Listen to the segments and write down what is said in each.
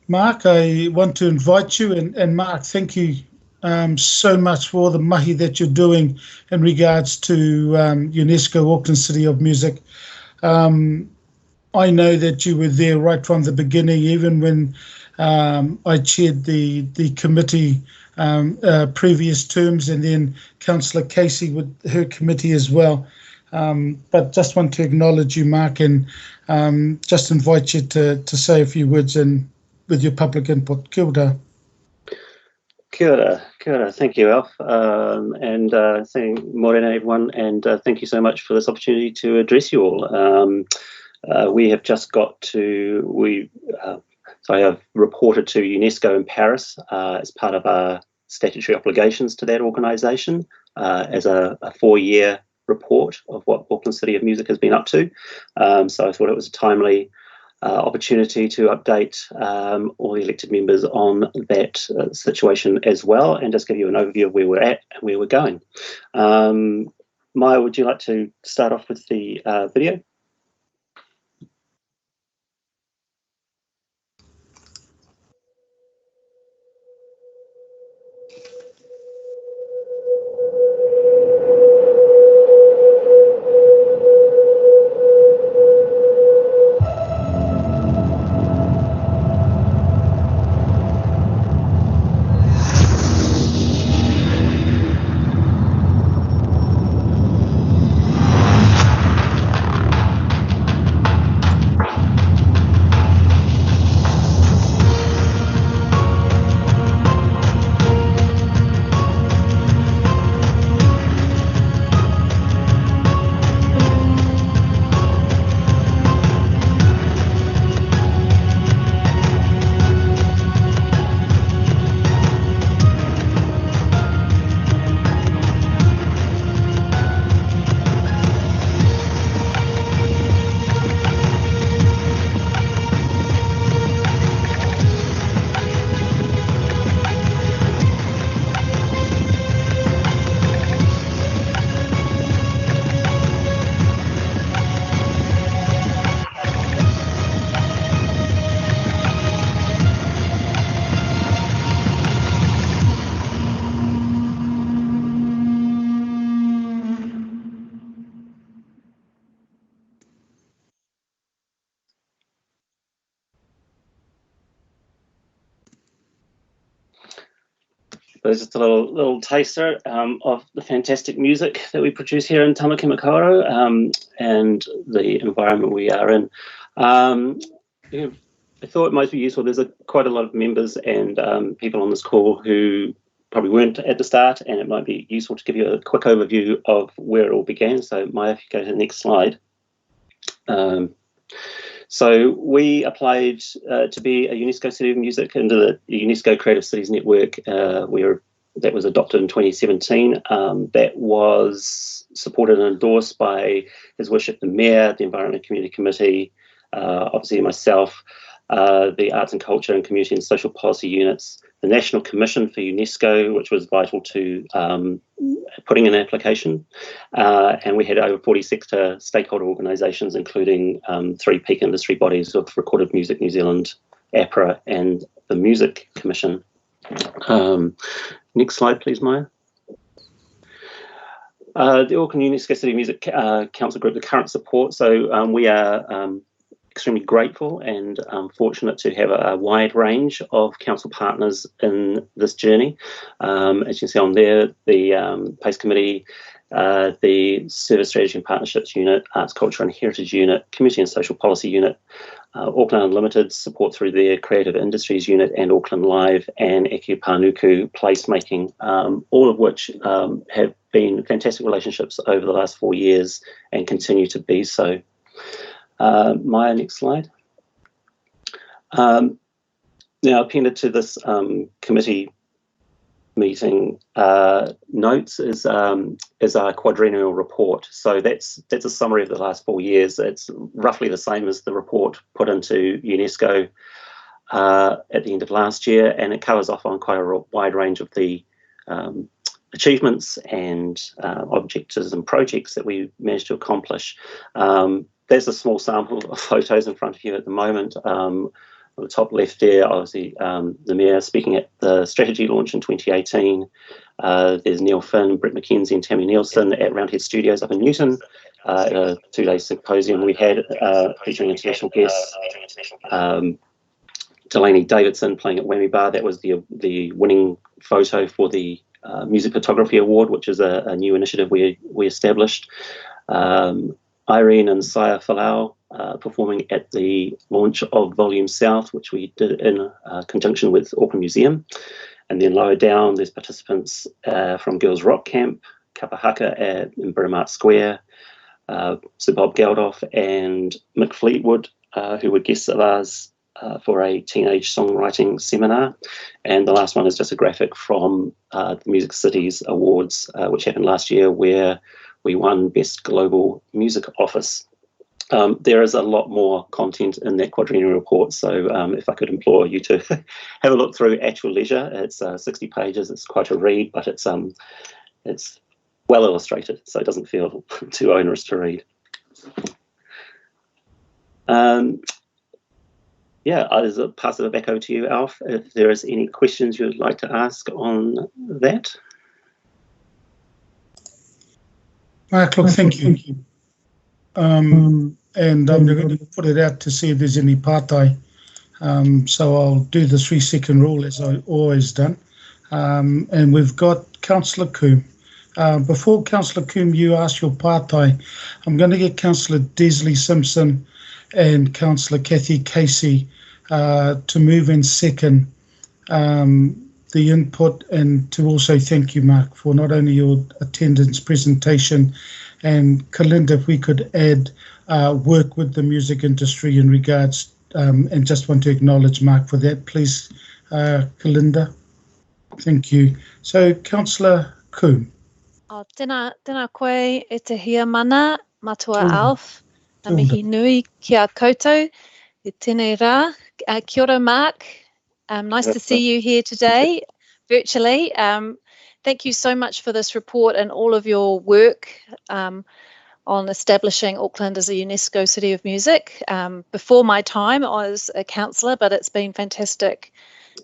Mark, I want to invite you, and Mark, thank you so much for all the mahi that you're doing in regards to UNESCO Auckland City of Music. I know that you were there right from the beginning, even when I chaired the committee previous terms, and then Councillor Casey with her committee as well. But just want to acknowledge you, Mark, and just invite you to say a few words with your public input. Kia ora. Kia ora, kia ora. Thank you, Alf, and morena everyone, and thank you so much for this opportunity to address you all. We have just got to, so I have reported to UNESCO in Paris as part of our statutory obligations to that organisation as a 4-year report of what Auckland City of Music has been up to. So I thought it was a timely opportunity to update all the elected members on that situation as well, and just give you an overview of where we're at and where we're going. Maya, would you like to start off with the video? There's just a little taster of the fantastic music that we produce here in Tamaki Makaurau and the environment we are in. I thought it might be useful. There's quite a lot of members and people on this call who probably weren't at the start, and it might be useful to give you a quick overview of where it all began. So Maya, if you go to the next slide. So we applied to be a UNESCO City of Music into the UNESCO Creative Cities Network. That was adopted in 2017. That was supported and endorsed by His Worship the Mayor, the Environment Community Committee, obviously myself, the Arts and Culture and Community and Social Policy Units, the National Commission for UNESCO, which was vital to putting in an application, and we had over 40 sector stakeholder organisations, including 3 peak industry bodies of Recorded Music New Zealand, APRA, and the Music Commission. Next slide, please, Maya. The Auckland UNESCO City Music Council Group, the current support. So we are extremely grateful and fortunate to have a wide range of council partners in this journey. As you can see on there, the PACE Committee, the Service Strategy and Partnerships Unit, Arts, Culture and Heritage Unit, Community and Social Policy Unit, Auckland Unlimited support through their Creative Industries Unit, and Auckland Live and Eke Panuku Placemaking, all of which have been fantastic relationships over the last 4 years and continue to be so. Maya, next slide. Now, appended to this committee meeting notes is our quadrennial report. So that's a summary of the last 4 years. It's roughly the same as the report put into UNESCO at the end of last year, and it covers off on quite a wide range of the achievements and objectives and projects that we managed to accomplish. There's a small sample of photos in front of you at the moment. on the top left there, obviously the Mayor speaking at the strategy launch in 2018. There's Neil Finn, Brett McKenzie and Tammy Nielsen at Roundhead Studios up in Newton, at a 2-day symposium we had featuring international guests. Delaney Davidson playing at Whammy Bar, that was the winning photo for the Music Photography Award, which is a new initiative we established. Irene and Saya Falau performing at the launch of Volume South, which we did in conjunction with Auckland Museum. And then lower down, there's participants from Girls Rock Camp, Kapahaka in Britomart Square, Sir Bob Geldof and Mick Fleetwood, who were guests of ours for a teenage songwriting seminar. And the last one is just a graphic from the Music Cities Awards, which happened last year, where we won Best Global Music Office. There is a lot more content in that Quadrennial Report, so if I could implore you to have a look through at your leisure. It's 60 pages, it's quite a read, but it's well illustrated, so it doesn't feel too onerous to read. Yeah, I'll pass it back over to you, Alf, if there is any questions you'd like to ask on that. Mark, look, thank you. And I'm going to put it out to see if there's any partai. So I'll do the 3-second rule as I always done. And we've got Councillor Coombe. Before Councillor Coombe, you ask your partai, I'm going to get Councillor Desley Simpson and Councillor Kathy Casey to move in second the input, and to also thank you, Mark, for not only your attendance, presentation, and Kalinda, if we could add work with the music industry in regards, and just want to acknowledge Mark for that, please, Kalinda. Thank you. So, Councillor Coombe. Tēnā koe e te hia mana, matua Alf, na mihi nui ki a koutou, e tēnei rā. Kia ora, Mark. Nice to see you here today, virtually. Thank you so much for this report and all of your work on establishing Auckland as a UNESCO City of Music. Before my time, I was a councillor, but it's been fantastic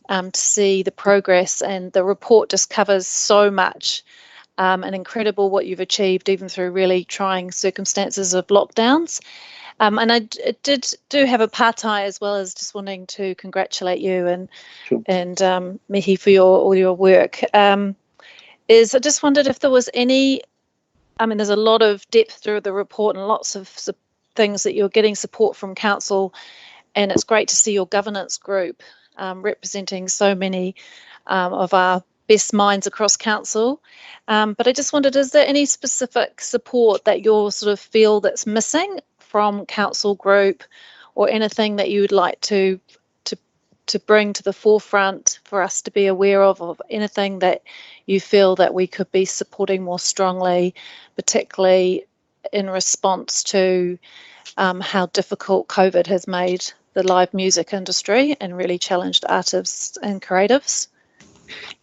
to see the progress, and the report just covers so much. And incredible what you've achieved, even through really trying circumstances of lockdowns. And I do have a partai, as well as just wanting to congratulate you and Sure. and Mihi for all your work. I just wondered if there was any. I mean, there's a lot of depth through the report and lots of things that you're getting support from council, and it's great to see your governance group representing so many of our best minds across council. But I just wondered, is there any specific support that you sort of feel that's missing from council group, or anything that you would like to bring to the forefront for us to be aware of anything that you feel that we could be supporting more strongly, particularly in response to how difficult COVID has made the live music industry and really challenged artists and creatives?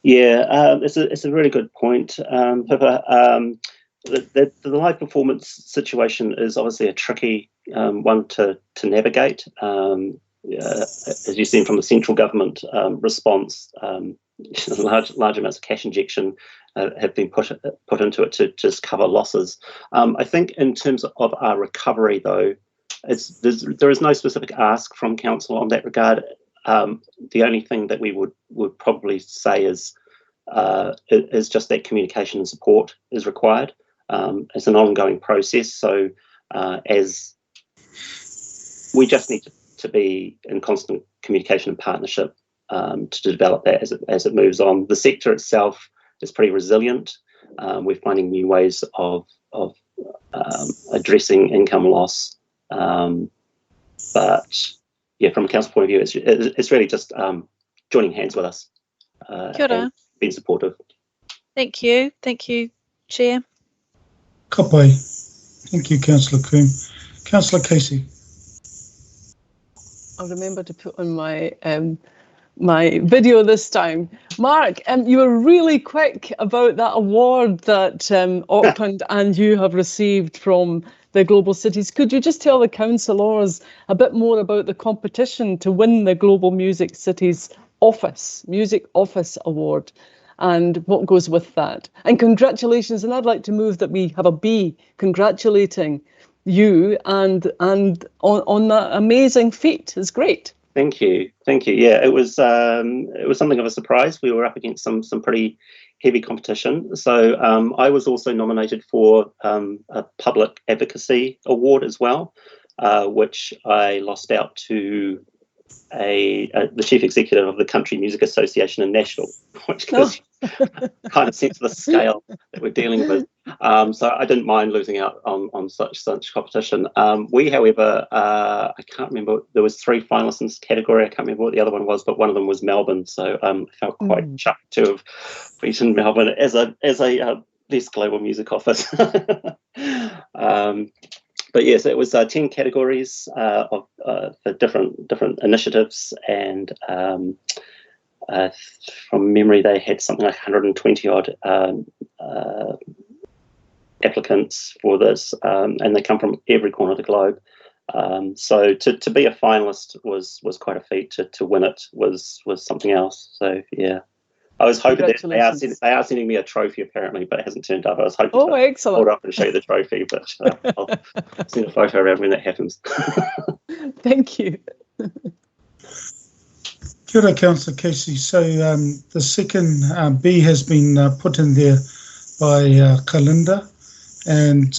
Yeah, it's a really good point, Pippa. The live performance situation is obviously a tricky one to navigate. As you've seen from the central government response, large amounts of cash injection have been put into it to just cover losses. I think in terms of our recovery, though, there is no specific ask from council on that regard. The only thing that we would probably say is just that communication and support is required. It's an ongoing process, so as we just need to be in constant communication and partnership to develop that as it moves on. The sector itself is pretty resilient. We're finding new ways of addressing income loss, but yeah, from a council point of view, it's really just joining hands with us. Kia ora. And being supportive. Thank you, Chair. Kapai. Thank you, Councillor Coombe. Councillor Casey. I'll remember to put on my my video this time. Mark, you were really quick about that award that Auckland and you have received from the Global Cities. Could you just tell the councillors a bit more about the competition to win the Global Music Cities Music Office Award, and what goes with that? And congratulations, and I'd like to move that we have a B congratulating you and on that amazing feat. It's great. Thank you. Yeah, it was something of a surprise. We were up against some pretty heavy competition. So I was also nominated for a public advocacy award as well, which I lost out to the chief executive of the Country Music Association and National, which gives kind of sense of the scale that we're dealing with. So I didn't mind losing out on such competition. We, however, I can't remember. There was 3 finalists in this category. I can't remember what the other one was, but one of them was Melbourne. So I felt quite chuffed to have beaten Melbourne as a best global music office. But yes, it was 10 categories for different initiatives, and from memory, they had something like 120 odd applicants for this, and they come from every corner of the globe. So to be a finalist was quite a feat. To win it was something else. So yeah. I was hoping that they are sending me a trophy apparently, but it hasn't turned up. I was hoping to hold up and show you the trophy, but I'll send a photo around when that happens. Thank you. Kia ora, Councillor Casey. So the second B has been put in there by Kalinda, and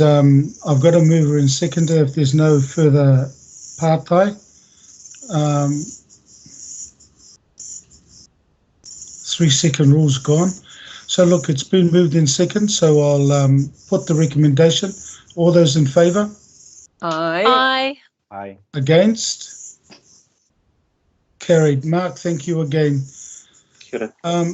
I've got a mover and seconder if there's no further pātai. 3-second rule's gone. So look, it's been moved in second, so I'll put the recommendation. All those in favour? Aye. Aye. Against? Carried. Mark, thank you again. Kia ora.